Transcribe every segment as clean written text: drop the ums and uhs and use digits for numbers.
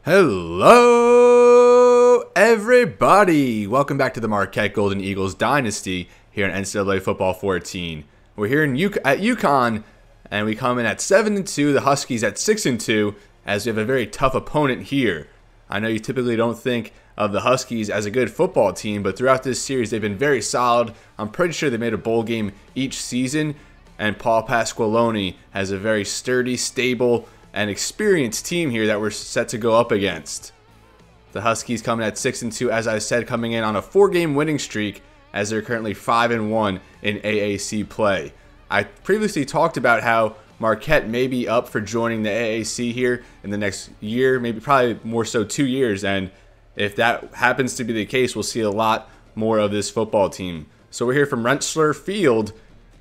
Hello, everybody! Welcome back to the Marquette Golden Eagles Dynasty here in NCAA Football 14. We're here at UConn, and we come in at 7-2, the Huskies at 6-2, as we have a very tough opponent here. I know you typically don't think of the Huskies as a good football team, but throughout this series, they've been very solid. I'm pretty sure they made a bowl game each season, and Paul Pasqualoni has a very sturdy, stable, and experienced team here that we're set to go up against. The Huskies coming at 6-2, as I said, coming in on a 4-game winning streak, as they're currently 5-1 in AAC play. I previously talked about how Marquette may be up for joining the AAC here in the next year, maybe probably more so 2 years, and if that happens to be the case, we'll see a lot more of this football team. So we're here from Rensselaer Field,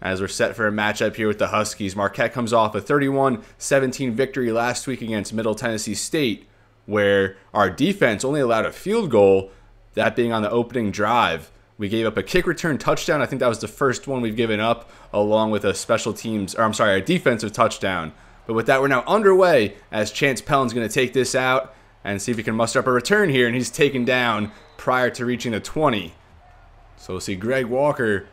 as we're set for a matchup here with the Huskies. Marquette comes off a 31-17 victory last week against Middle Tennessee State, where our defense only allowed a field goal, that being on the opening drive. We gave up a kick return touchdown. I think that was the first one we've given up, along with a a defensive touchdown. But with that, we're now underway, as Chance Pellin's going to take this out and see if he can muster up a return here, and he's taken down prior to reaching the 20. So we'll see Greg Walker,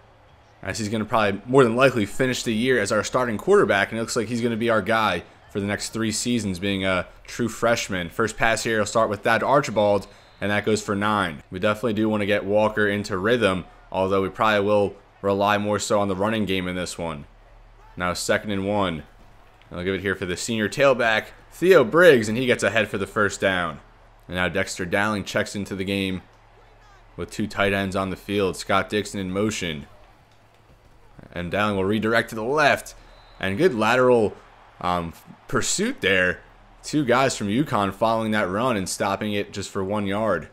as he's going to probably more than likely finish the year as our starting quarterback, and it looks like he's going to be our guy for the next 3 seasons, being a true freshman. First pass here, he'll start with Thad Archibald, and that goes for 9. We definitely do want to get Walker into rhythm, although we probably will rely more so on the running game in this one. Now 2nd and 1. I'll give it here for the senior tailback, Theo Briggs, and he gets ahead for the first down. And now Dexter Dowling checks into the game with 2 tight ends on the field. Scott Dixon in motion. And Dowling will redirect to the left. And good lateral pursuit there. 2 guys from UConn following that run and stopping it just for 1 yard.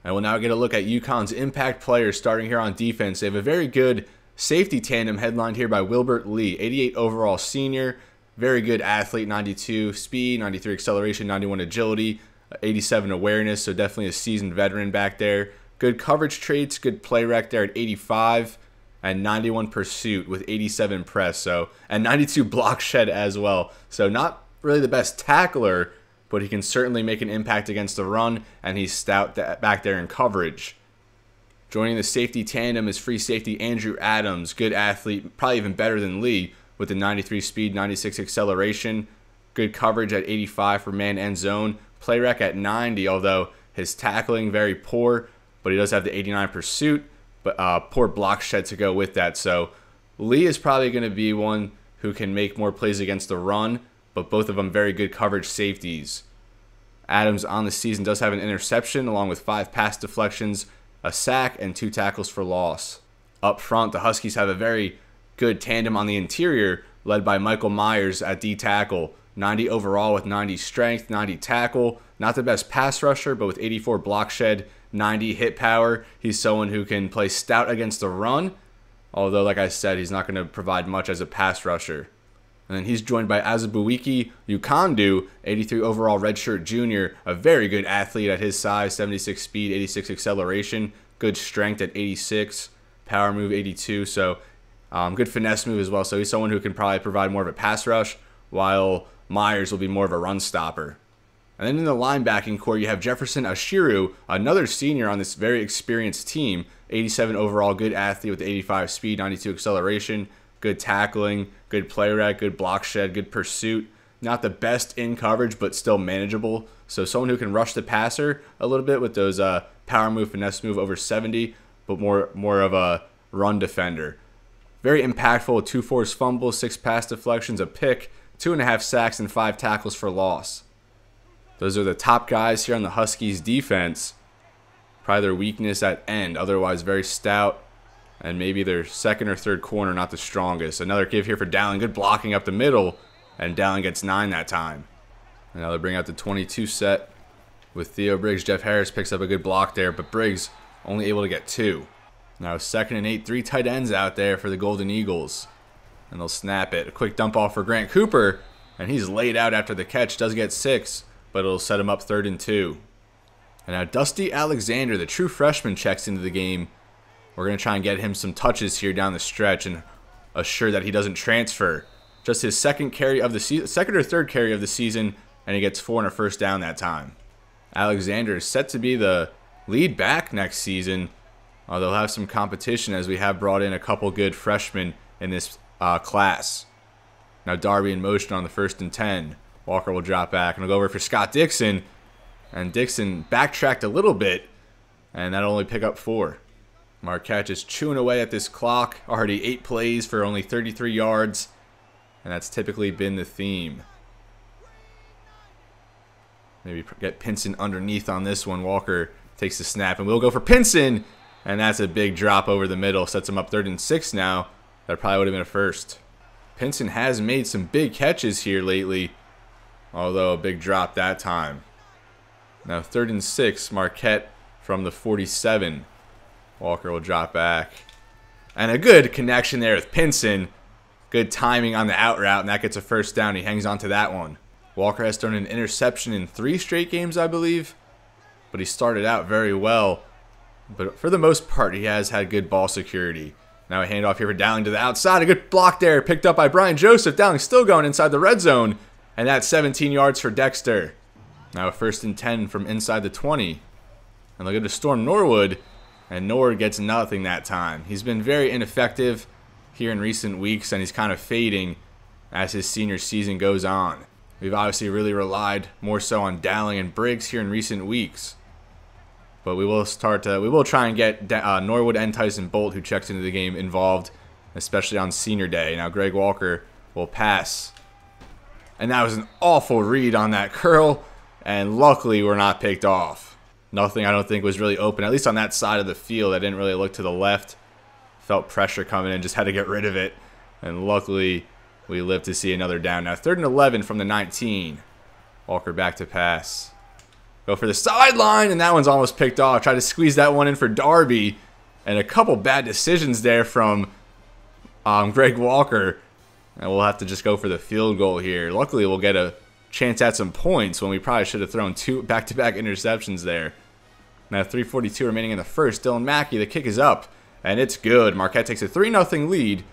And we'll now get a look at UConn's impact players starting here on defense. They have a very good safety tandem headlined here by Wilbert Lee, 88 overall senior. Very good athlete, 92 speed, 93 acceleration, 91 agility, 87 awareness. So definitely a seasoned veteran back there. Good coverage traits, good play rec there at 85. And 91 pursuit with 87 press, and 92 block shed as well. So not really the best tackler, but he can certainly make an impact against the run, and he's stout back there in coverage. Joining the safety tandem is free safety Andrew Adams, good athlete, probably even better than Lee, with the 93 speed, 96 acceleration, good coverage at 85 for man and zone, play rec at 90, although his tackling very poor, but he does have the 89 pursuit. But poor block shed to go with that. So Lee is probably going to be one who can make more plays against the run, but both of them very good coverage safeties. Adams on the season does have an interception along with 5 pass deflections, a sack, and 2 tackles for loss. Up front, the Huskies have a very good tandem on the interior, led by Michael Myers at D tackle. 90 overall with 90 strength, 90 tackle. Not the best pass rusher, but with 84 block shed, 90 hit power. He's someone who can play stout against the run, although, like I said, he's not going to provide much as a pass rusher. And then he's joined by Azubuike Ukondu, 83 overall redshirt junior, a very good athlete at his size, 76 speed, 86 acceleration, good strength at 86, power move 82, so good finesse move as well. So he's someone who can probably provide more of a pass rush, while Myers will be more of a run stopper. And then in the linebacking core, you have Jefferson Ashiru, another senior on this very experienced team. 87 overall, good athlete with 85 speed, 92 acceleration, good tackling, good play rec, good block shed, good pursuit. Not the best in coverage, but still manageable. So someone who can rush the passer a little bit with those power move, finesse move over 70, but more of a run defender. Very impactful with 2 forced fumbles, 6 pass deflections, a pick, 2.5 sacks, and 5 tackles for loss. Those are the top guys here on the Huskies defense. Probably their weakness at end, otherwise very stout. And maybe their 2nd or 3rd corner, not the strongest. Another give here for Dowling, good blocking up the middle. And Dowling gets 9 that time. And now they bring out the 22 set with Theo Briggs. Jeff Harris picks up a good block there, but Briggs only able to get 2. Now 2nd and 8, 3 tight ends out there for the Golden Eagles. And they'll snap it. A quick dump off for Grant Cooper. And he's laid out after the catch, does get 6. But it'll set him up 3rd and 2. And now Dusty Alexander, the true freshman, checks into the game. We're going to try and get him some touches here down the stretch and assure that he doesn't transfer. Just his 2nd carry of the season, 2nd or 3rd carry of the season, and he gets 4 and a first down that time. Alexander is set to be the lead back next season. They'll have some competition as we have brought in a couple good freshmen in this class. Now Darby in motion on the 1st and 10. Walker will drop back and we'll go over for Scott Dixon. And Dixon backtracked a little bit, and that'll only pick up 4. Marquette just chewing away at this clock. Already 8 plays for only 33 yards. And that's typically been the theme. Maybe get Pinson underneath on this one. Walker takes the snap, and we'll go for Pinson. And that's a big drop over the middle. Sets him up 3rd and 6 now. That probably would have been a first. Pinson has made some big catches here lately, although a big drop that time. Now 3rd and 6, Marquette from the 47. Walker will drop back. And a good connection there with Pinson. Good timing on the out route, and that gets a first down. He hangs on to that one. Walker has thrown an interception in 3 straight games, I believe. But he started out very well. But for the most part, he has had good ball security. Now a handoff here for Dowling to the outside. A good block there, picked up by Brian Joseph. Dowling still going inside the red zone. And that's 17 yards for Dexter. Now a 1st and 10 from inside the 20. And they'll go to Storm Norwood. And Norwood gets nothing that time. He's been very ineffective here in recent weeks, and he's kind of fading as his senior season goes on. We've obviously really relied more so on Dowling and Briggs here in recent weeks. But we will try and get Norwood and Tyson Bolt, who checks into the game, involved, especially on senior day. Now Greg Walker will pass. And that was an awful read on that curl, and luckily we're not picked off. Nothing I don't think was really open, at least on that side of the field. I didn't really look to the left. Felt pressure coming in, just had to get rid of it. And luckily, we lived to see another down. Now 3rd and 11 from the 19. Walker back to pass. Go for the sideline, and that one's almost picked off. Tried to squeeze that one in for Darby. And a couple bad decisions there from Greg Walker. And we'll have to just go for the field goal here. Luckily, we'll get a chance at some points when we probably should have thrown 2 back-to-back interceptions there. Now 3:42 remaining in the first. Dylan Mackey, the kick is up. And it's good. Marquette takes a 3-0 lead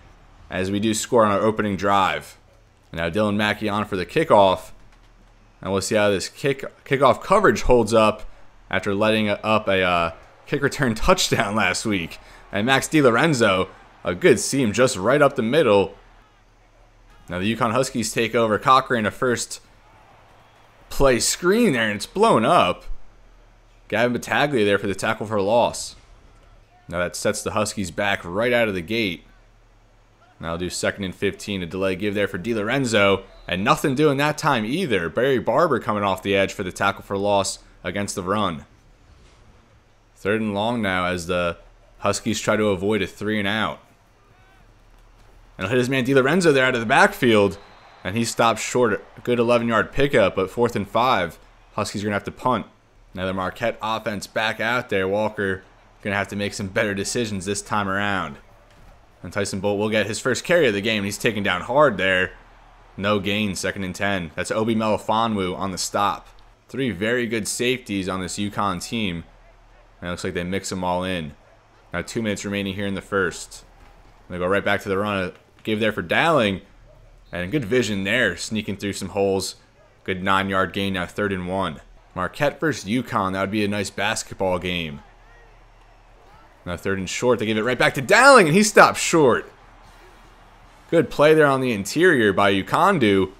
as we do score on our opening drive. And now Dylan Mackey on for the kickoff. And we'll see how this kickoff coverage holds up after letting up a kick return touchdown last week. And Max DeLorenzo, a good seam just right up the middle. Now the UConn Huskies take over. Cochran, a first play screen there, and it's blown up. Gavin Battaglia there for the tackle for loss. Now that sets the Huskies back right out of the gate. Now they'll do 2nd and 15. A delay give there for DeLorenzo. And nothing doing that time either. Barry Barber coming off the edge for the tackle for loss against the run. 3rd and long now as the Huskies try to avoid a 3-and-out. And he'll hit his man DeLorenzo there out of the backfield. And he stops short. A good 11-yard pickup, but 4th and 5. Huskies are going to have to punt. Now the Marquette offense back out there. Walker going to have to make some better decisions this time around. And Tyson Bolt will get his first carry of the game. He's taken down hard there. No gain, 2nd and 10. That's Obi Melifonwu on the stop. 3 very good safeties on this UConn team. And it looks like they mix them all in. Now 2 minutes remaining here in the first. They go right back to the run. Give there for Dowling. And good vision there, sneaking through some holes. Good 9-yard gain, now 3rd and 1. Marquette versus UConn, that would be a nice basketball game. Now 3rd and short, they give it right back to Dowling, and he stops short. Good play there on the interior by UConn.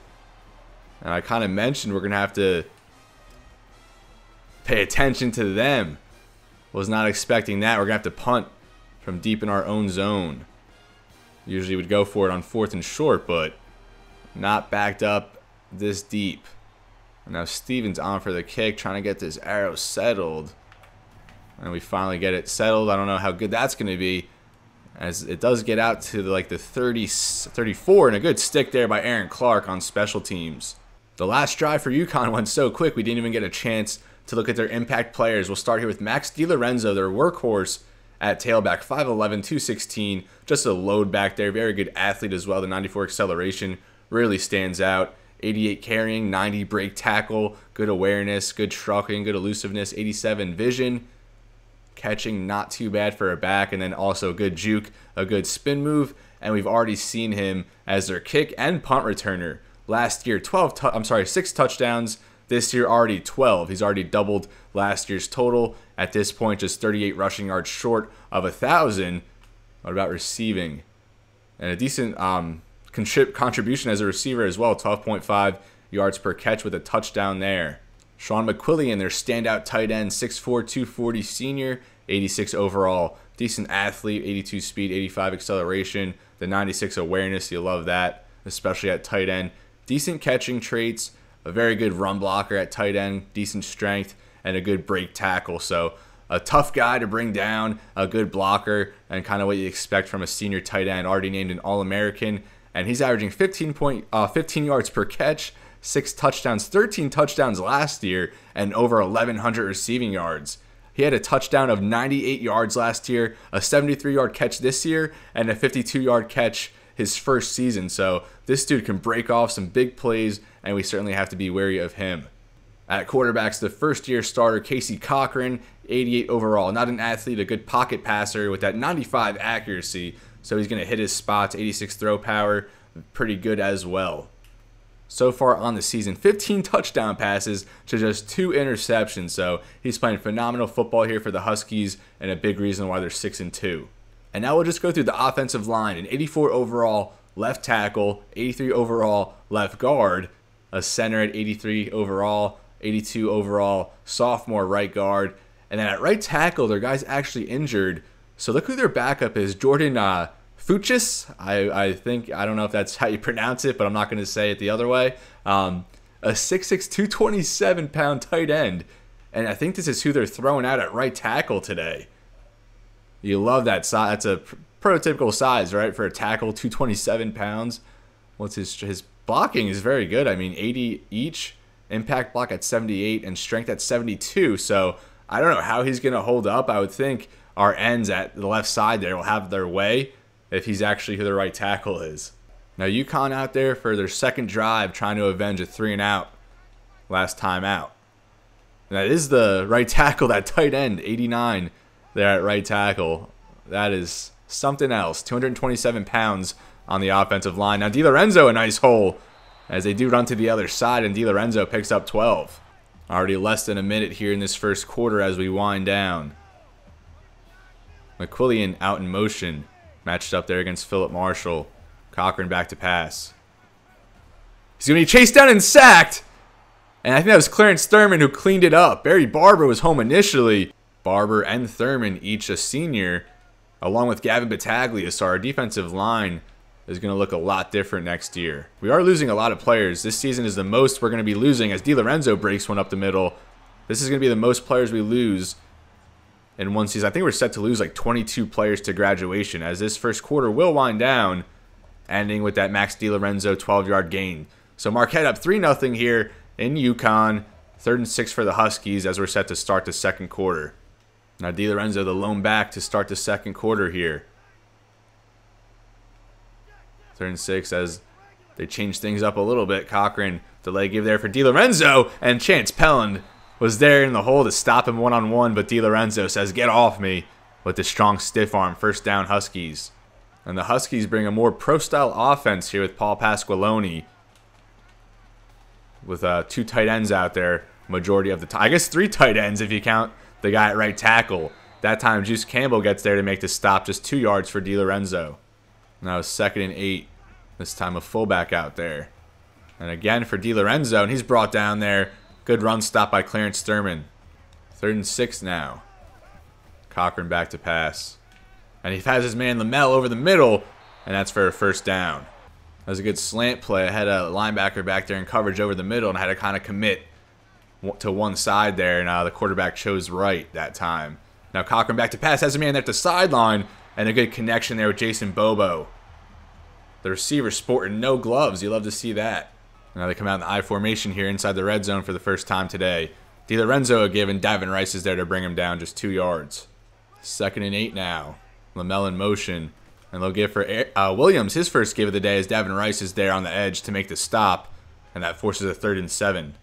And I kind of mentioned we're going to have to pay attention to them. Was not expecting that. We're going to have to punt from deep in our own zone. Usually would go for it on 4th and short, but not backed up this deep. And now Stevens on for the kick, trying to get this arrow settled. And we finally get it settled. I don't know how good that's going to be, as it does get out to like the 34, and a good stick there by Aaron Clark on special teams. The last drive for UConn went so quick we didn't even get a chance to look at their impact players. We'll start here with Max DeLorenzo, their workhorse at tailback, 5'11", 216. Just a load back there. Very good athlete as well. The 94 acceleration really stands out. 88 carrying, 90 break tackle, good awareness, good trucking, good elusiveness, 87 vision. Catching not too bad for a back, and then also good juke, a good spin move, and we've already seen him as their kick and punt returner. Last year, 6 touchdowns, This year already 12. He's already doubled last year's total. At this point, just 38 rushing yards short of 1,000. What about receiving? And a decent contribution as a receiver as well. 12.5 yards per catch with a touchdown there. Sean McQuillan, their standout tight end, 6'4", 240 senior, 86 overall. Decent athlete, 82 speed, 85 acceleration, the 96 awareness. You love that, especially at tight end. Decent catching traits, a very good run blocker at tight end, decent strength, and a good break tackle. So a tough guy to bring down, a good blocker, and kind of what you expect from a senior tight end, already named an All-American. And he's averaging 15 yards per catch, 6 touchdowns, 13 touchdowns last year, and over 1,100 receiving yards. He had a touchdown of 98 yards last year, a 73-yard catch this year, and a 52-yard catch his first season. So this dude can break off some big plays, and we certainly have to be wary of him. At quarterbacks, the first-year starter, Casey Cochran, 88 overall. Not an athlete, a good pocket passer with that 95 accuracy. So he's going to hit his spots, 86 throw power, pretty good as well. So far on the season, 15 touchdown passes to just 2 interceptions. So he's playing phenomenal football here for the Huskies, and a big reason why they're 6-2. And now we'll just go through the offensive line. An 84 overall left tackle, 83 overall left guard, a center at 83 overall, 82 overall sophomore right guard. And then at right tackle, their guy's actually injured. So look who their backup is, Jordan Fuchs. I think, I don't know if that's how you pronounce it, but I'm not going to say it the other way. A 6'6", 227-pound tight end. And I think this is who they're throwing out at right tackle today. You love that size. That's a prototypical size, right, for a tackle, 227 pounds. What's his blocking is very good. I mean, 80 each, impact block at 78, and strength at 72. So I don't know how he's going to hold up. I would think our ends at the left side there will have their way if he's actually who the right tackle is. Now, UConn out there for their second drive trying to avenge a 3-and-out last time out. And that is the right tackle, that tight end, 89 there at right tackle. That is something else. 227 pounds on the offensive line. Now, DeLorenzo, a nice hole as they do run to the other side, and DeLorenzo picks up 12. Already less than a minute here in this first quarter as we wind down. McQuillan out in motion. Matched up there against Philip Marshall. Cochran back to pass. He's going to be chased down and sacked. And I think that was Clarence Thurman who cleaned it up. Barry Barber was home initially. Barber and Thurman, each a senior, along with Gavin Battaglia. So our defensive line is going to look a lot different next year. We are losing a lot of players. This season is the most we're going to be losing as DeLorenzo breaks one up the middle. This is going to be the most players we lose in one season. I think we're set to lose like 22 players to graduation, as this first quarter will wind down, ending with that Max DeLorenzo 12-yard gain. So Marquette up 3-0 here in UConn. 3rd and 6 for the Huskies as we're set to start the second quarter. Now DeLorenzo, the lone back to start the second quarter here. 3rd and 6 as they change things up a little bit. Cochran, delay give there for DeLorenzo, and Chance Pelland was there in the hole to stop him one-on-one, but DeLorenzo says, "Get off me," with the strong stiff arm. First down, Huskies. And the Huskies bring a more pro-style offense here with Paul Pasqualoni, with 2 tight ends out there majority of the time. I guess 3 tight ends if you count the guy at right tackle. That time, Juice Campbell gets there to make the stop, just 2 yards for DeLorenzo. Now 2nd and 8. This time a fullback out there. And again for DeLorenzo, and he's brought down there. Good run stop by Clarence Thurman. 3rd and 6 now. Cochran back to pass. And he has his man Lamel over the middle, and that's for a first down. That was a good slant play. I had a linebacker back there in coverage over the middle, and I had to kind of commit to one side there, and the quarterback chose right that time. Now Cochran back to pass, has a man there at the sideline, and a good connection there with Jason Bobo. The receiver sporting no gloves. You love to see that. Now they come out in the I formation here inside the red zone for the first time today. DeLorenzo a give, and Davin Rice is there to bring him down just 2 yards. 2nd and 8 now. Lamel in motion. And they'll give for Williams his first give of the day as Davin Rice is there on the edge to make the stop. And that forces a 3rd and 7.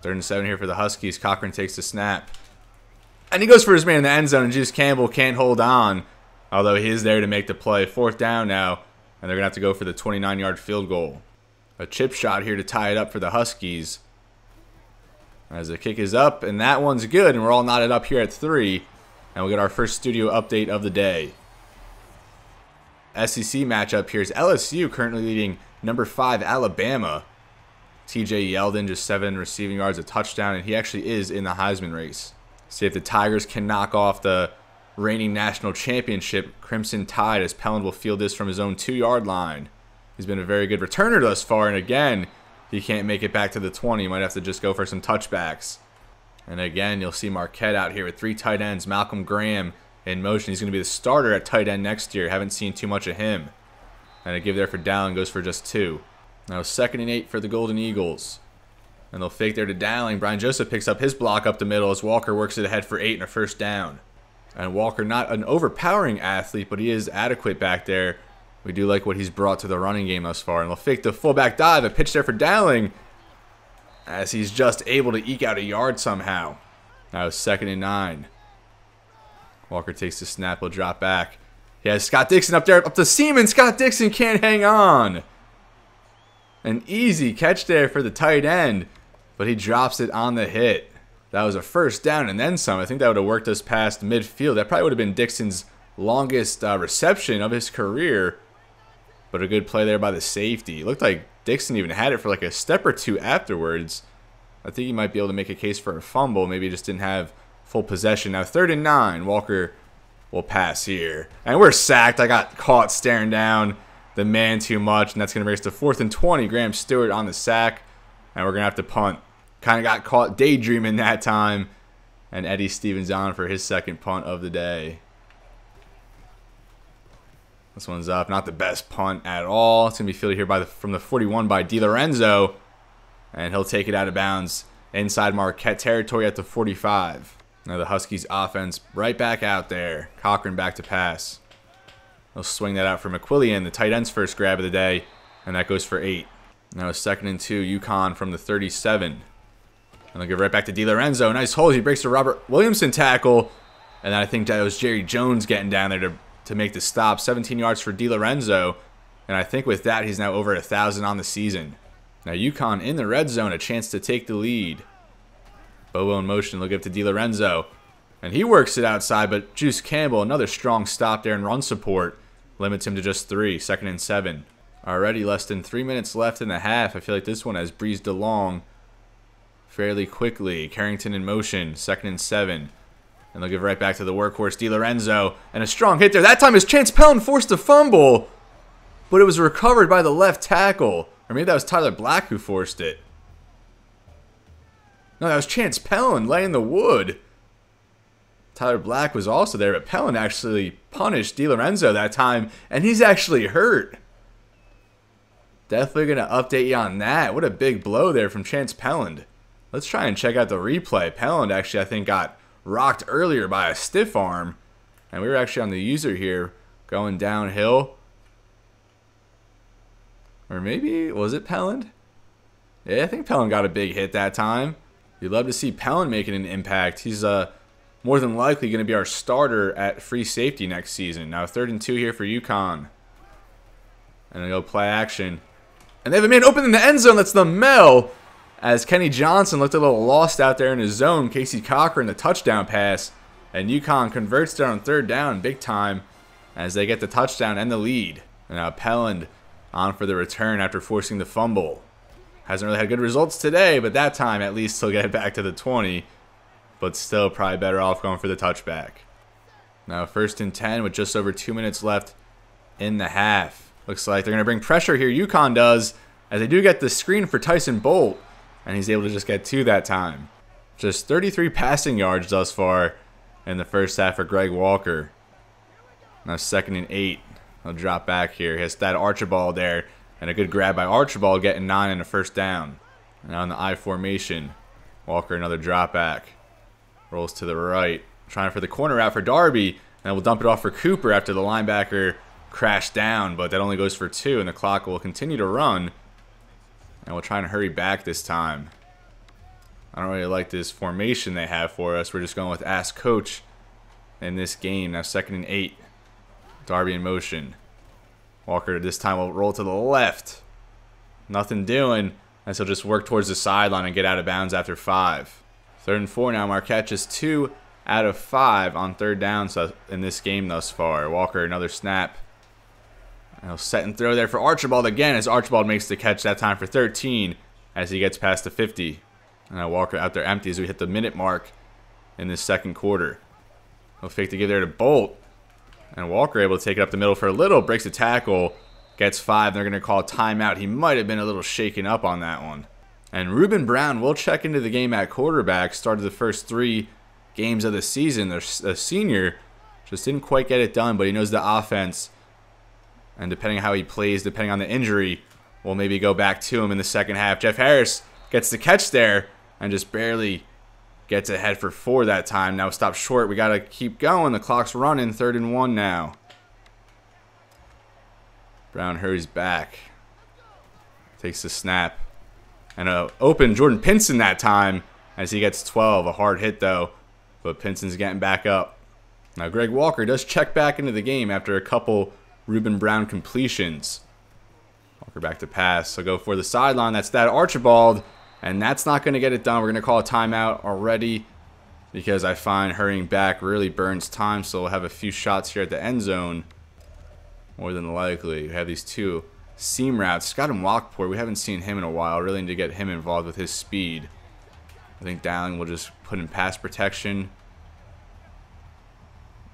3rd and 7 here for the Huskies. Cochran takes the snap. And he goes for his man in the end zone, and Juice Campbell can't hold on. Although he is there to make the play. 4th down now. And they're going to have to go for the 29-yard field goal. A chip shot here to tie it up for the Huskies. As the kick is up, and that one's good, and we're all knotted up here at 3. And we'll get our first studio update of the day. SEC matchup here is LSU currently leading number 5 Alabama. TJ Yeldon just 7 receiving yards, a touchdown, and he actually is in the Heisman race. See if the Tigers can knock off the reigning national championship Crimson Tide, as Pelland will field this from his own 2-yard line. He's been a very good returner thus far, and again, he can't make it back to the 20. He might have to just go for some touchbacks. And again, you'll see Marquette out here with 3 tight ends. Malcolm Graham in motion. He's going to be the starter at tight end next year. Haven't seen too much of him. And a give there for Dowling goes for just 2. Now 2nd and 8 for the Golden Eagles. And they'll fake there to Dowling. Brian Joseph picks up his block up the middle as Walker works it ahead for 8 and a first down. And Walker, not an overpowering athlete, but he is adequate back there. We do like what he's brought to the running game thus far. And they'll fake the fullback dive. A pitch there for Dowling, as he's just able to eke out a yard somehow. Now 2nd and 9. Walker takes the snap. Will drop back. He has Scott Dixon up there, up to Seaman. Scott Dixon can't hang on. An easy catch there for the tight end, but he drops it on the hit. That was a first down and then some. I think that would have worked us past midfield. That probably would have been Dixon's longest reception of his career. But a good play there by the safety. It looked like Dixon even had it for like a step or two afterwards. I think he might be able to make a case for a fumble. Maybe he just didn't have full possession. Now 3rd and 9. Walker will pass here. And we're sacked. I got caught staring down the man too much. And that's going to bring us to 4th and 20. Graham Stewart on the sack. And we're going to have to punt. Kind of got caught daydreaming that time. And Eddie Stevens on for his 2nd punt of the day. This one's up. Not the best punt at all. It's going to be fielded here from the 41 by DeLorenzo. And he'll take it out of bounds inside Marquette territory at the 45. Now the Huskies offense right back out there. Cochran back to pass. They'll swing that out for McQuillan, the tight end's first grab of the day. And that goes for 8. Now 2nd and 2. UConn from the 37. And they'll give right back to DeLorenzo. Nice hold. He breaks the Robert Williamson tackle. And then I think that was Jerry Jones getting down there to make the stop. 17 yards for DeLorenzo. And I think with that, he's now over 1,000 on the season. Now UConn in the red zone, a chance to take the lead. Bobo in motion, they'll give to DeLorenzo. And he works it outside, but Juice Campbell, another strong stop there in run support, limits him to just 3, 2nd and 7. Already less than 3 minutes left in the half. I feel like this one has breezed along fairly quickly. Carrington in motion, 2nd and 7. And they'll give right back to the workhorse, DeLorenzo. And a strong hit there. That time is Chance Pelland forced a fumble, but it was recovered by the left tackle. Or maybe that was Tyler Black who forced it. No, that was Chance Pelland laying the wood. Tyler Black was also there, but Pelland actually punished DeLorenzo that time, and he's actually hurt. Definitely going to update you on that. What a big blow there from Chance Pelland. Let's try and check out the replay. Pelland actually, I think, got rocked earlier by a stiff arm. And we were actually on the user here going downhill. Or maybe, was it Pelland? Yeah, I think Pelland got a big hit that time. You'd love to see Pelland making an impact. He's more than likely going to be our starter at free safety next season. Now 3rd and 2 here for UConn. And they go play action. And they have a man open in the end zone. That's the Mel. As Kenny Johnson looked a little lost out there in his zone. Casey Cochran, the touchdown pass. And UConn converts there on 3rd down big time as they get the touchdown and the lead. And now Pelland on for the return after forcing the fumble. Hasn't really had good results today, but that time at least he'll get it back to the 20. But still probably better off going for the touchback. Now 1st and 10 with just over 2 minutes left in the half. Looks like they're going to bring pressure here. UConn does, as they do get the screen for Tyson Bolt. And he's able to just get 2 that time. Just 33 passing yards thus far in the first half for Greg Walker. Now 2nd and 8. He'll drop back here. He has that Archibald there. And a good grab by Archibald, getting 9 and a first down. Now in the I formation. Walker another drop back. Rolls to the right. Trying for the corner out for Darby. And we'll dump it off for Cooper after the linebacker crashed down. But that only goes for 2. And the clock will continue to run. And we'll try and hurry back this time. I don't really like this formation they have for us. We're just going with Ask Coach in this game. Now 2nd and 8. Darby in motion. Walker this time will roll to the left. Nothing doing. As he'll just work towards the sideline and get out of bounds after 5. 3rd and 4 now. Marquette just 2 out of 5 on 3rd down in this game thus far. Walker, another snap. And he'll set and throw there for Archibald again as Archibald makes the catch that time for 13 as he gets past the 50. And now Walker out there empty as we hit the minute mark in this 2nd quarter. He'll fake to give there to Bolt. And Walker able to take it up the middle for a little. Breaks the tackle. Gets 5. They're going to call a timeout. He might have been a little shaken up on that one. And Ruben Brown will check into the game at quarterback. Started the first 3 games of the season. A senior. Just didn't quite get it done, but he knows the offense. And depending on how he plays, depending on the injury, we'll maybe go back to him in the 2nd half. Jeff Harris gets the catch there and just barely gets ahead for 4 that time. Now stop short. We got to keep going. The clock's running. 3rd and 1 now. Brown hurries back. Takes the snap. And open Jordan Pinson that time as he gets 12. A hard hit though. But Pinson's getting back up. Now Greg Walker does check back into the game after a couple Ruben Brown completions. Walker back to pass. So go for the sideline. That's that Archibald. And that's not going to get it done. We're going to call a timeout already because I find hurrying back really burns time. So we'll have a few shots here at the end zone. More than likely. We have these 2 seam routes. Scott Walkport, we haven't seen him in a while. Really need to get him involved with his speed. I think Dowling will just put in pass protection.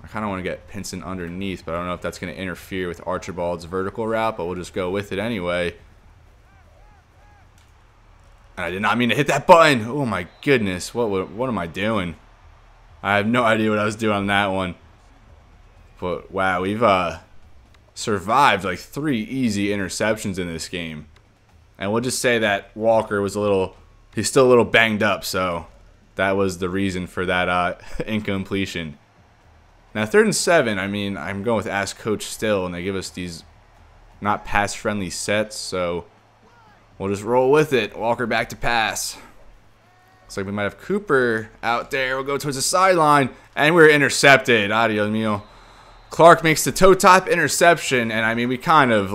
I kind of want to get Pinson underneath, but I don't know if that's going to interfere with Archibald's vertical route, but we'll just go with it anyway. And I did not mean to hit that button. Oh my goodness. What am I doing? I have no idea what I was doing on that one. But wow, we've survived like 3 easy interceptions in this game. And we'll just say that Walker was he's still a little banged up, so that was the reason for that incompletion. Now 3rd and 7, I mean, I'm going with Ask Coach still, and they give us these not pass-friendly sets, so we'll just roll with it. Walker back to pass. Looks like we might have Cooper out there. We'll go towards the sideline, and we're intercepted. Adios mio. Clark makes the toe-top interception, and I mean, we kind of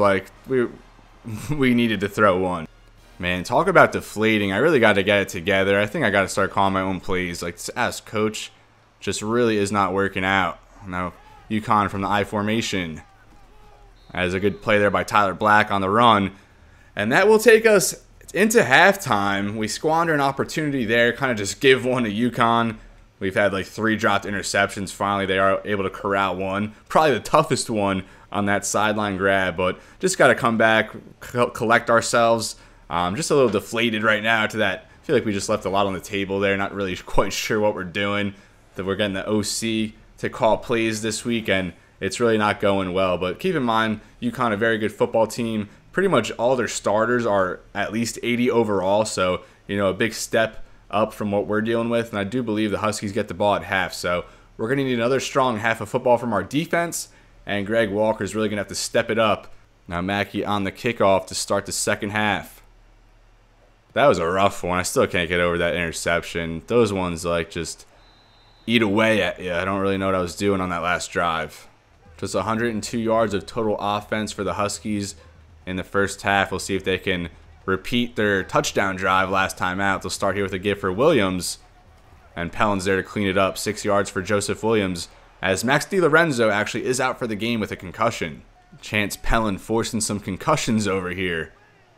we needed to throw one. Man, talk about deflating. I really got to get it together. I think I got to start calling my own plays. Like, Ask Coach just really is not working out. Now, UConn from the I formation. As a good play there by Tyler Black on the run. And that will take us into halftime. We squander an opportunity there, kind of just give one to UConn. We've had like 3 dropped interceptions. Finally, they are able to corral one. Probably the toughest one on that sideline grab, but just got to come back, collect ourselves. Just a little deflated right now to that. I feel like we just left a lot on the table there. Not really quite sure what we're doing. That we're getting the OC to call plays this week, and it's really not going well. But keep in mind, UConn, a very good football team. Pretty much all their starters are at least 80 overall, so you know, a big step up from what we're dealing with. And I do believe the Huskies get the ball at half, so we're going to need another strong half of football from our defense, and Greg Walker is really going to have to step it up. Now Mackey on the kickoff to start the 2nd half. That was a rough one. I still can't get over that interception. Those ones like just eat away at you. I don't really know what I was doing on that last drive. Just 102 yards of total offense for the Huskies in the first half. We'll see if they can repeat their touchdown drive last time out. They'll start here with a give for Williams. And Pellin's there to clean it up. 6 yards for Joseph Williams, as Max DeLorenzo actually is out for the game with a concussion. Chance Pellin forcing some concussions over here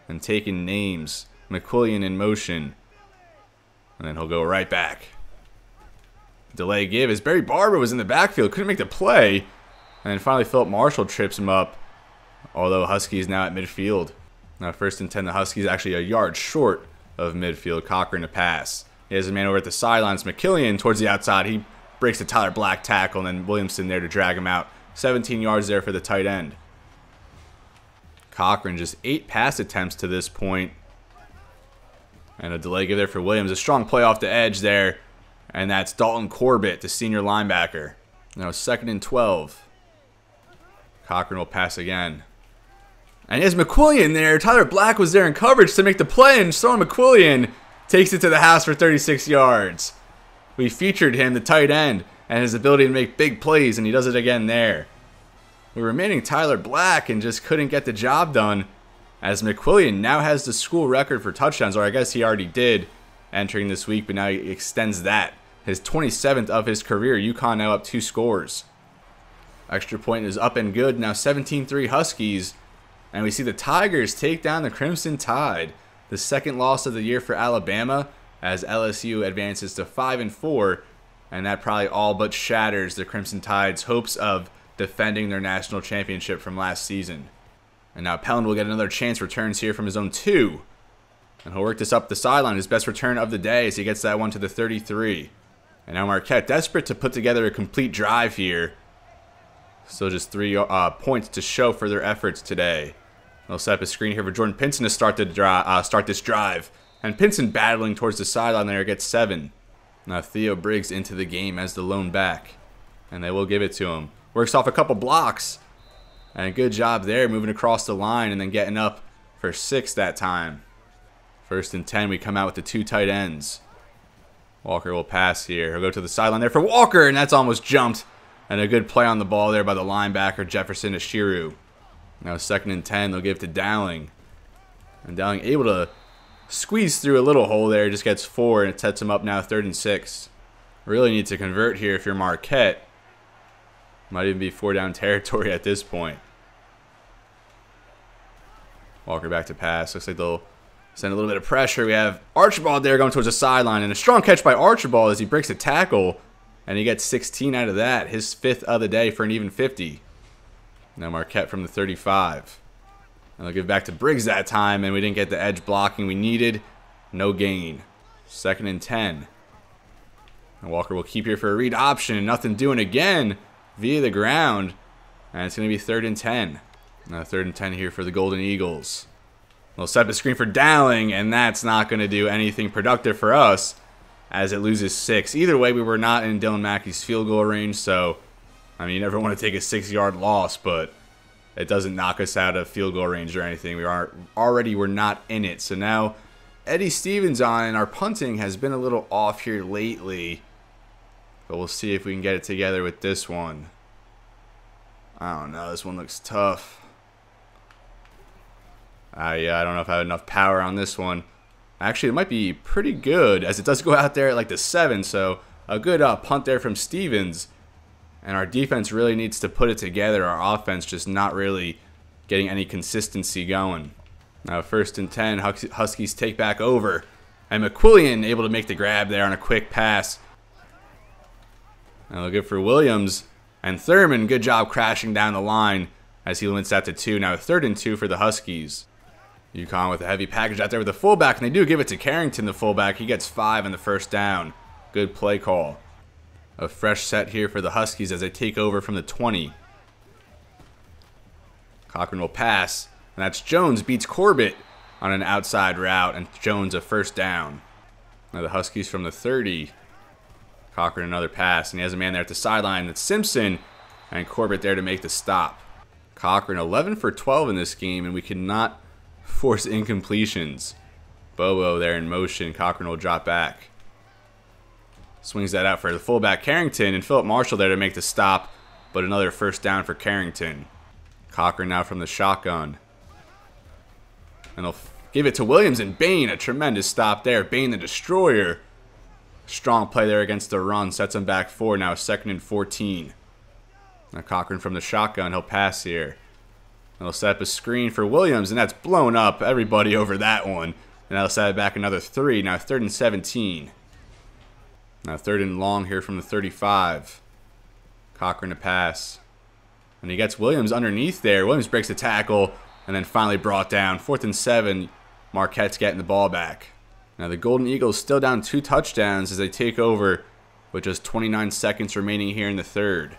and taking names. McQuillan in motion. And then he'll go right back. Delay give as Barry Barber was in the backfield. Couldn't make the play. And then finally Philip Marshall trips him up. Although Huskies now at midfield. Now 1st and 10, the Huskies actually a yard short of midfield. Cochran to pass. He has a man over at the sidelines. McKillian towards the outside. He breaks the Tyler Black tackle, and then Williamson there to drag him out. 17 yards there for the tight end. Cochran just 8 pass attempts to this point. And a delay give there for Williams. A strong play off the edge there. And that's Dalton Corbett, the senior linebacker. Now 2nd and 12. Cochran will pass again. And he has McQuillan there. Tyler Black was there in coverage to make the play, and Sean McQuillan takes it to the house for 36 yards. We featured him, the tight end, and his ability to make big plays, and he does it again there. We were remaining Tyler Black and just couldn't get the job done, as McQuillan now has the school record for touchdowns, or I guess he already did, entering this week, but now he extends that. His 27th of his career. UConn now up 2 scores. Extra point is up and good. Now 17-3 Huskies. And we see the Tigers take down the Crimson Tide. The second loss of the year for Alabama as LSU advances to 5-4. And that probably all but shatters the Crimson Tide's hopes of defending their national championship from last season. And now Pelland will get another chance, returns here from his own 2. And he'll work this up the sideline, his best return of the day as he gets that one to the 33. And now Marquette desperate to put together a complete drive here. Still just 3 points to show for their efforts today. They'll set up a screen here for Jordan Pinson to start this drive. And Pinson battling towards the sideline there gets 7. Now Theo Briggs into the game as the lone back. And they will give it to him. Works off a couple blocks. And a good job there moving across the line and then getting up for 6 that time. 1st and 10, we come out with the 2 tight ends. Walker will pass here. He'll go to the sideline there for Walker, and that's almost jumped. And a good play on the ball there by the linebacker, Jefferson Ashiru. Now 2nd and 10, they'll give it to Dowling. And Dowling able to squeeze through a little hole there, just gets 4, and it sets him up now 3rd and 6. Really need to convert here if you're Marquette. Might even be 4-down territory at this point. Walker back to pass. Looks like they'll send a little bit of pressure. We have Archibald there going towards the sideline. And a strong catch by Archibald as he breaks a tackle. And he gets 16 out of that. His 5th of the day for an even 50. Now Marquette from the 35. And they'll give back to Briggs that time. And we didn't get the edge blocking we needed. No gain. 2nd and 10. And Walker will keep here for a read option. Nothing doing again via the ground. And it's going to be 3rd and 10. Now 3rd and 10 here for the Golden Eagles. They'll set up a screen for Dowling, and that's not going to do anything productive for us as it loses 6. Either way, we were not in Dylan Mackey's field goal range, so, I mean, you never want to take a 6-yard loss, but it doesn't knock us out of field goal range or anything. We're not in it. So now Eddie Stevens on, and our punting has been a little off here lately, but we'll see if we can get it together with this one. I don't know. This one looks tough. Yeah, I don't know if I have enough power on this one. Actually, it might be pretty good as it does go out there at like the 7. So a good punt there from Stevens. And our defense really needs to put it together. Our offense just not really getting any consistency going. Now 1st and 10, Huskies take back over. And McQuillan able to make the grab there on a quick pass. And they'll good for Williams. And Thurman, good job crashing down the line as he limits that to 2. Now 3rd and 2 for the Huskies. UConn with a heavy package out there with the fullback, and they do give it to Carrington, the fullback. He gets 5 on the 1st down. Good play call. A fresh set here for the Huskies as they take over from the 20. Cochran will pass, and that's Jones beats Corbett on an outside route, and Jones a 1st down. Now the Huskies from the 30. Cochran another pass, and he has a man there at the sideline. That's Simpson, and Corbett there to make the stop. Cochran 11 for 12 in this game, and we cannot force incompletions. Bobo there in motion. Cochran will drop back. Swings that out for the fullback Carrington, and Philip Marshall there to make the stop, but another 1st down for Carrington. Cochran now from the shotgun. And they'll give it to Williams, and Bain, a tremendous stop there. Bain the destroyer. Strong play there against the run. Sets him back 4. Now 2nd and 14. Now Cochran from the shotgun. He'll pass here. And they'll set up a screen for Williams, and that's blown up. Everybody over that one. And they'll set it back another 3. Now 3rd and 17. Now 3rd and long here from the 35. Cochran to pass. And he gets Williams underneath there. Williams breaks the tackle and then finally brought down. 4th and 7. Marquette's getting the ball back. Now the Golden Eagles still down 2 touchdowns as they take over with just 29 seconds remaining here in the 3rd.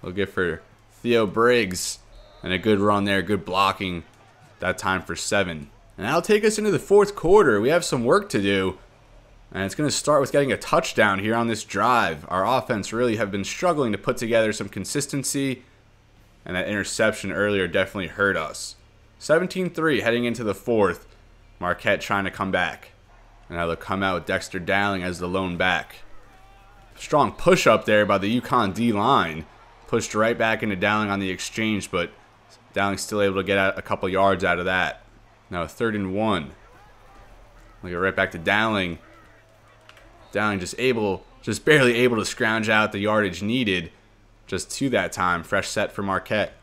They'll get for Theo Briggs. And a good run there, good blocking. That time for 7. And that'll take us into the 4th quarter. We have some work to do. And it's going to start with getting a touchdown here on this drive. Our offense really have been struggling to put together some consistency. And that interception earlier definitely hurt us. 17-3 heading into the 4th. Marquette trying to come back. And now they'll come out with Dexter Dowling as the lone back. Strong push up there by the UConn D-line. Pushed right back into Dowling on the exchange, but Dowling's still able to get out a couple yards out of that. Now 3rd and 1. We'll get right back to Dowling. Dowling just barely able to scrounge out the yardage needed just to that time. Fresh set for Marquette.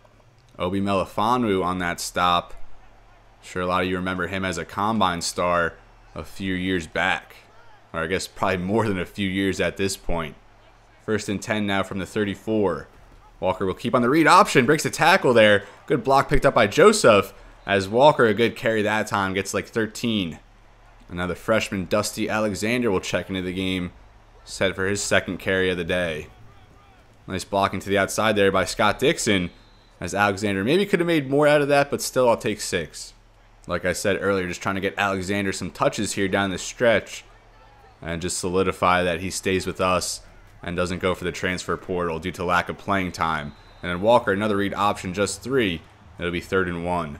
Obi Melifonwu on that stop. Sure, a lot of you remember him as a combine star a few years back. Or I guess probably more than a few years at this point. 1st and 10 now from the 34. Walker will keep on the read option. Breaks the tackle there. Good block picked up by Joseph. As Walker, a good carry that time, gets like 13. And now the freshman Dusty Alexander will check into the game. Set for his 2nd carry of the day. Nice blocking to the outside there by Scott Dixon. As Alexander maybe could have made more out of that, but still I'll take 6. Like I said earlier, just trying to get Alexander some touches here down the stretch. And just solidify that he stays with us and doesn't go for the transfer portal due to lack of playing time. And then Walker, another read option, just 3. It'll be 3rd and 1.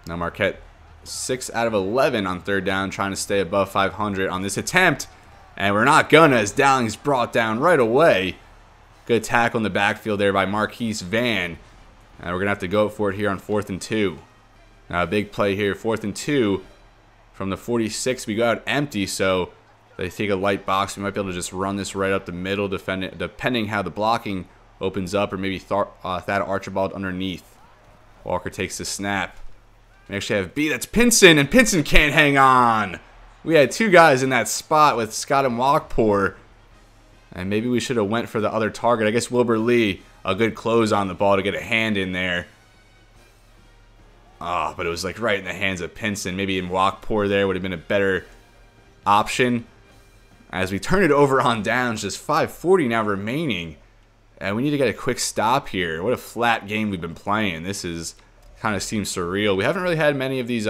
Now Marquette 6 out of 11 on 3rd down, trying to stay above 500 on this attempt. And we're not gonna, as Dowling's brought down right away. Good tackle in the backfield there by Marquise Van. And we're going to have to go for it here on 4th and 2. Now a big play here, 4th and 2. From the 46, we go out empty, so they take a light box. We might be able to just run this right up the middle, depending how the blocking opens up, or maybe Thad Archibald underneath. Walker takes the snap. We actually have B, that's Pinson, and Pinson can't hang on. We had 2 guys in that spot with Scott and Walkpour. And maybe we should have went for the other target. I guess Wilbert Lee, a good close on the ball to get a hand in there. Oh, but it was like right in the hands of Pinson. Maybe in Walkpour there would have been a better option. As we turn it over on downs, just 5:40 now remaining. And we need to get a quick stop here. What a flat game we've been playing. This is kind of seems surreal. We haven't really had many of these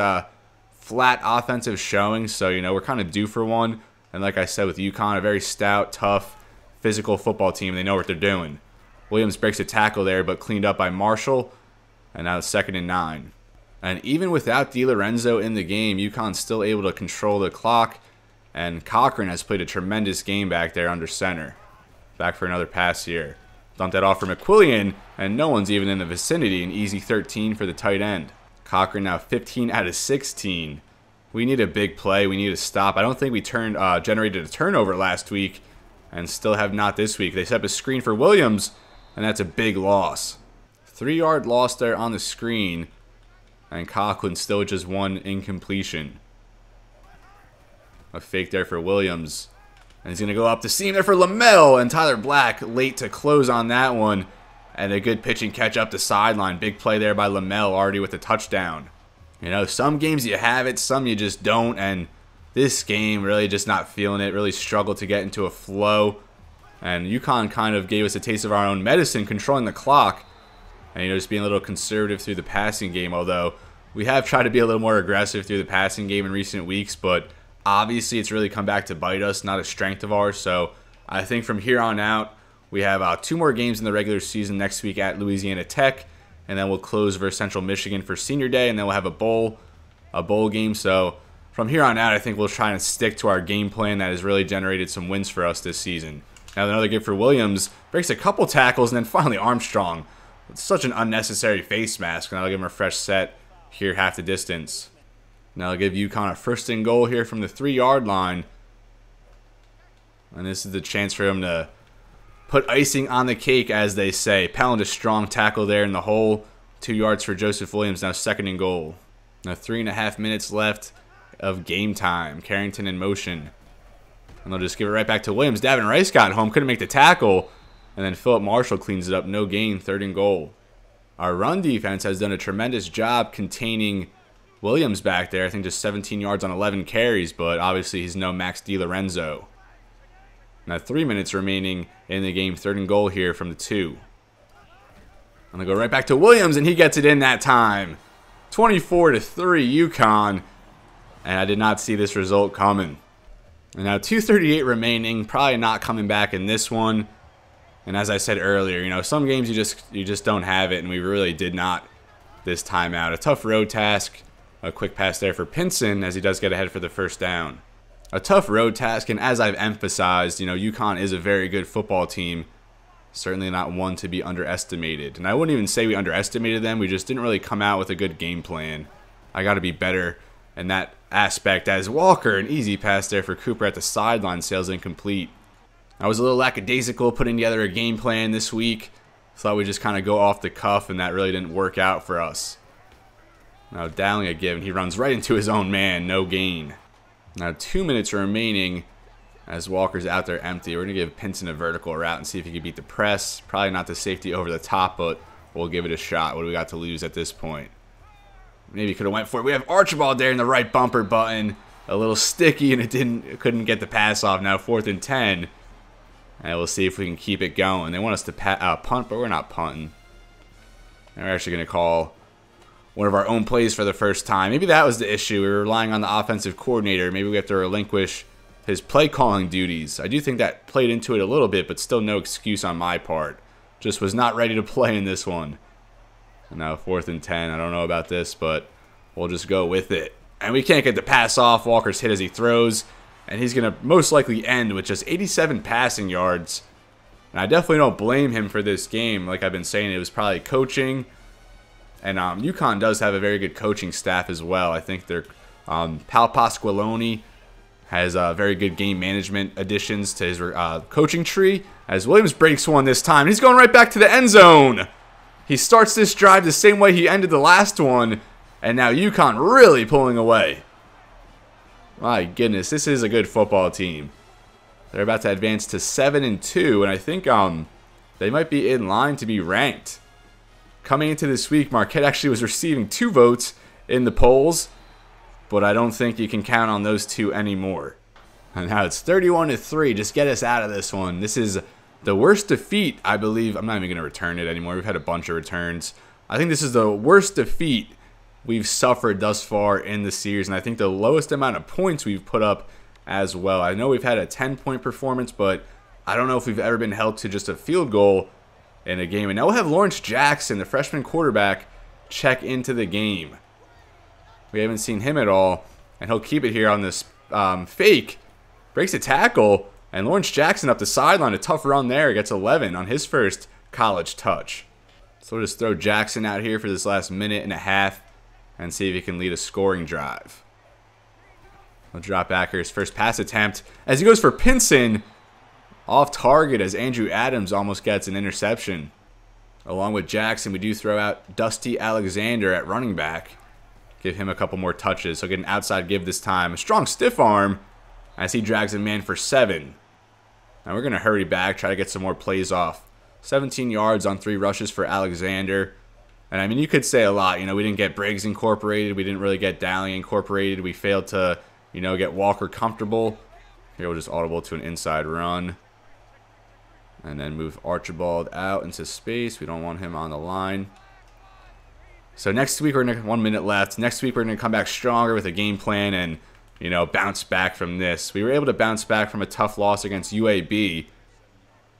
flat offensive showings, so you know we're kind of due for one. And like I said with UConn, a very stout, tough, physical football team. They know what they're doing. Williams breaks a tackle there, but cleaned up by Marshall. And now it's 2nd and 9. And even without DeLorenzo in the game, UConn's still able to control the clock. And Cochran has played a tremendous game back there under center. Back for another pass here. Dumped that off for McQuillan, and no one's even in the vicinity. An easy 13 for the tight end. Cochran now 15 out of 16. We need a big play. We need a stop. I don't think we generated a turnover last week, and still have not this week. They set up a screen for Williams, and that's a big loss. 3-yard loss there on the screen, and Cochran still just 1 incompletion. A fake there for Williams. And he's going to go up the seam there for Lamel, and Tyler Black late to close on that one. And a good pitch and catch up the sideline. Big play there by Lamel, already with the touchdown. You know, some games you have it, some you just don't. And this game, really just not feeling it. Really struggled to get into a flow. And UConn kind of gave us a taste of our own medicine, controlling the clock. And, you know, just being a little conservative through the passing game. Although, we have tried to be a little more aggressive through the passing game in recent weeks. But obviously, it's really come back to bite us, not a strength of ours. So, I think from here on out, we have 2 more games in the regular season next week at Louisiana Tech. And then we'll close versus Central Michigan for Senior Day. And then we'll have a bowl game. So, from here on out, I think we'll try and stick to our game plan that has really generated some wins for us this season. Now, another give for Williams. Breaks a couple tackles, and then finally Armstrong. It's such an unnecessary face mask. And that'll give him a fresh set here half the distance. Now I'll give UConn a 1st and goal here from the 3-yard line. And this is the chance for him to put icing on the cake, as they say. Pound a strong tackle there in the hole. 2 yards for Joseph Williams, now 2nd and goal. Now 3.5 minutes left of game time. Carrington in motion. And they'll just give it right back to Williams. Davin Rice got home, couldn't make the tackle. And then Philip Marshall cleans it up, no gain, 3rd and goal. Our run defense has done a tremendous job containing Williams back there. I think just 17 yards on 11 carries, but obviously he's no Max DeLorenzo. Now 3 minutes remaining in the game. 3rd and goal here from the 2. And they go right back to Williams, and he gets it in that time. 24-3 UConn. And I did not see this result coming. And now 2:38 remaining. Probably not coming back in this one. And as I said earlier, you know, some games you just don't have it, and we really did not this time out. A tough road task. A quick pass there for Pinson as he does get ahead for the 1st down. A tough road task, and as I've emphasized, you know, UConn is a very good football team. Certainly not one to be underestimated. And I wouldn't even say we underestimated them. We just didn't really come out with a good game plan. I got to be better in that aspect, as Walker, an easy pass there for Cooper at the sideline, sails incomplete. I was a little lackadaisical putting together a game plan this week. Thought we'd just kind of go off the cuff, and that really didn't work out for us. Now Dowling a give, and he runs right into his own man, no gain. Now 2 minutes remaining as Walker's out there empty. We're going to give Pinson a vertical route and see if he can beat the press. Probably not the safety over the top, but we'll give it a shot. What do we got to lose at this point? Maybe could have went for it. We have Archibald there in the right bumper button. A little sticky, and it couldn't get the pass off. Now 4th and 10. And we'll see if we can keep it going. They want us to punt, but we're not punting. And we're actually going to call one of our own plays for the first time. Maybe that was the issue. We were relying on the offensive coordinator. Maybe we have to relinquish his play calling duties. I do think that played into it a little bit, but still no excuse on my part. Just was not ready to play in this one. And now 4th and 10. I don't know about this, but we'll just go with it. And we can't get the pass off. Walker's hit as he throws. And he's going to most likely end with just 87 passing yards. And I definitely don't blame him for this game. Like I've been saying, it was probably coaching. And UConn does have a very good coaching staff as well. I think their Paul Pasqualoni has very good game management additions to his coaching tree. As Williams breaks one this time. He's going right back to the end zone. He starts this drive the same way he ended the last one. And now UConn really pulling away. My goodness, this is a good football team. They're about to advance to 7-2, and I think they might be in line to be ranked. Coming into this week, Marquette actually was receiving 2 votes in the polls, but I don't think you can count on those 2 anymore. And now it's 31-3. Just get us out of this one. This is the worst defeat, I believe. I'm not even going to return it anymore. We've had a bunch of returns. I think this is the worst defeat we've suffered thus far in the series, and I think the lowest amount of points we've put up as well. I know we've had a 10-point performance, but I don't know if we've ever been held to just a field goal in a game. And now we'll have Lawrence Jackson, the freshman quarterback, check into the game. We haven't seen him at all, and he'll keep it here on this fake. Breaks a tackle, and Lawrence Jackson up the sideline. A tough run there. Gets 11 on his first college touch. So we'll just throw Jackson out here for this last minute and a half and see if he can lead a scoring drive. We'll drop back here his first pass attempt as he goes for Pinson. Off target as Andrew Adams almost gets an interception. Along with Jackson, we do throw out Dusty Alexander at running back. Give him a couple more touches. He'll get an outside give this time. A strong stiff arm as he drags a man for 7. Now we're going to hurry back, try to get some more plays off. 17 yards on 3 rushes for Alexander. And I mean, you could say a lot. You know, we didn't get Briggs incorporated. We didn't really get Dowling incorporated. We failed to, you know, get Walker comfortable. Here we'll just audible to an inside run. And then move Archibald out into space. We don't want him on the line. So next week, we're going to 1 minute left. Next week, we're going to come back stronger with a game plan and, you know, bounce back from this. We were able to bounce back from a tough loss against UAB.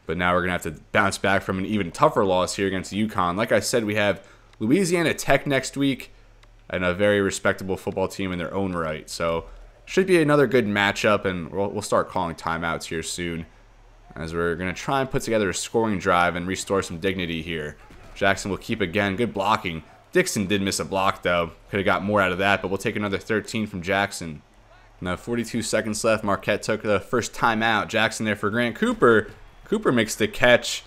But now we're going to have to bounce back from an even tougher loss here against UConn. Like I said, we have Louisiana Tech next week and a very respectable football team in their own right. So should be another good matchup, and we'll start calling timeouts here soon as we're going to try and put together a scoring drive and restore some dignity here. Jackson will keep again. Good blocking. Dixon did miss a block, though. Could have got more out of that, but we'll take another 13 from Jackson. Now 42 seconds left. Marquette took the first timeout. Jackson there for Grant Cooper. Cooper makes the catch,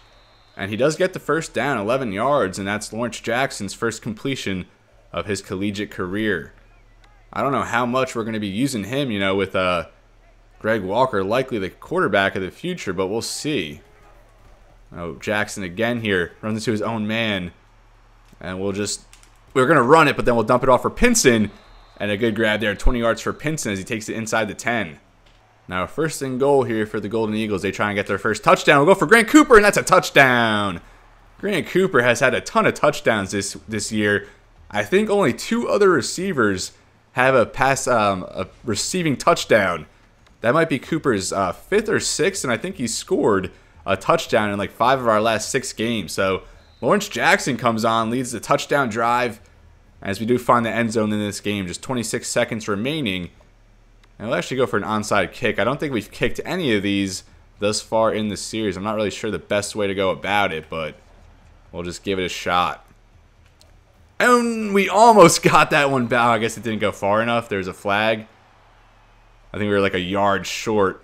and he does get the first down, 11 yards, and that's Lawrence Jackson's first completion of his collegiate career. I don't know how much we're going to be using him, you know, with Greg Walker, likely the quarterback of the future, but we'll see. Oh, Jackson again here, runs into his own man, and we're going to run it, but then we'll dump it off for Pinson, and a good grab there, 20 yards for Pinson as he takes it inside the 10. Now, first and goal here for the Golden Eagles. They try and get their first touchdown. We'll go for Grant Cooper, and that's a touchdown. Grant Cooper has had a ton of touchdowns this year. I think only 2 other receivers have a receiving touchdown. That might be Cooper's 5th or 6th, and I think he scored a touchdown in like 5 of our last 6 games. So Lawrence Jackson comes on, leads the touchdown drive, as we do find the end zone in this game. Just 26 seconds remaining. And we'll actually go for an onside kick. I don't think we've kicked any of these thus far in the series. I'm not really sure the best way to go about it, but we'll just give it a shot. And we almost got that one back. I guess it didn't go far enough. There's a flag. I think we were like a yard short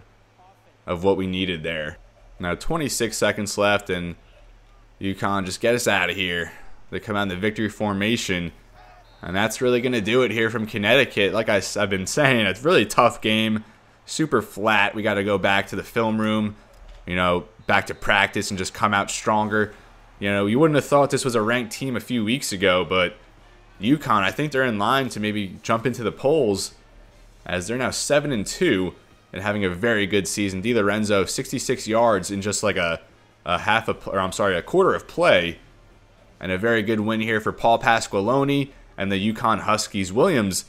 of what we needed there. Now 26 seconds left, and UConn just get us out of here. They come out in the victory formation, and that's really going to do it here from Connecticut. Like I've been saying, it's a really tough game, super flat. We got to go back to the film room, you know, back to practice and just come out stronger. You know, you wouldn't have thought this was a ranked team a few weeks ago, but UConn, I think they're in line to maybe jump into the polls, as they're now 7-2 and having a very good season. DeLorenzo, 66 yards in just like a quarter of play, and a very good win here for Paul Pasqualoni and the UConn Huskies. Williams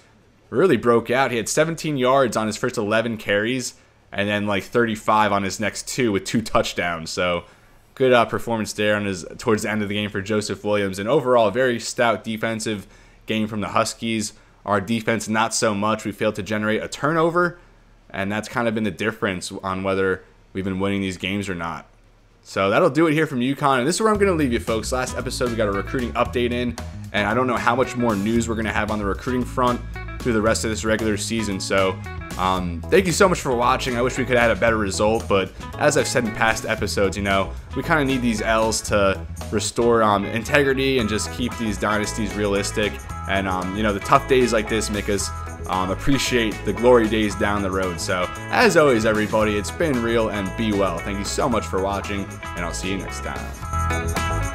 really broke out. He had 17 yards on his first 11 carries, and then like 35 on his next 2 with 2 touchdowns. So good performance there on towards the end of the game for Joseph Williams. And overall, a very stout defensive game from the Huskies. Our defense, not so much. We failed to generate a turnover, and that's kind of been the difference on whether we've been winning these games or not. So that'll do it here from UConn, and this is where I'm going to leave you, folks. Last episode, we got a recruiting update in, and I don't know how much more news we're going to have on the recruiting front through the rest of this regular season. So thank you so much for watching. I wish we could have had a better result, but as I've said in past episodes, you know, we kind of need these L's to restore integrity and just keep these dynasties realistic. And you know, the tough days like this make us appreciate the glory days down the road. So as always, everybody, it's been real, and be well. Thank you so much for watching, and I'll see you next time.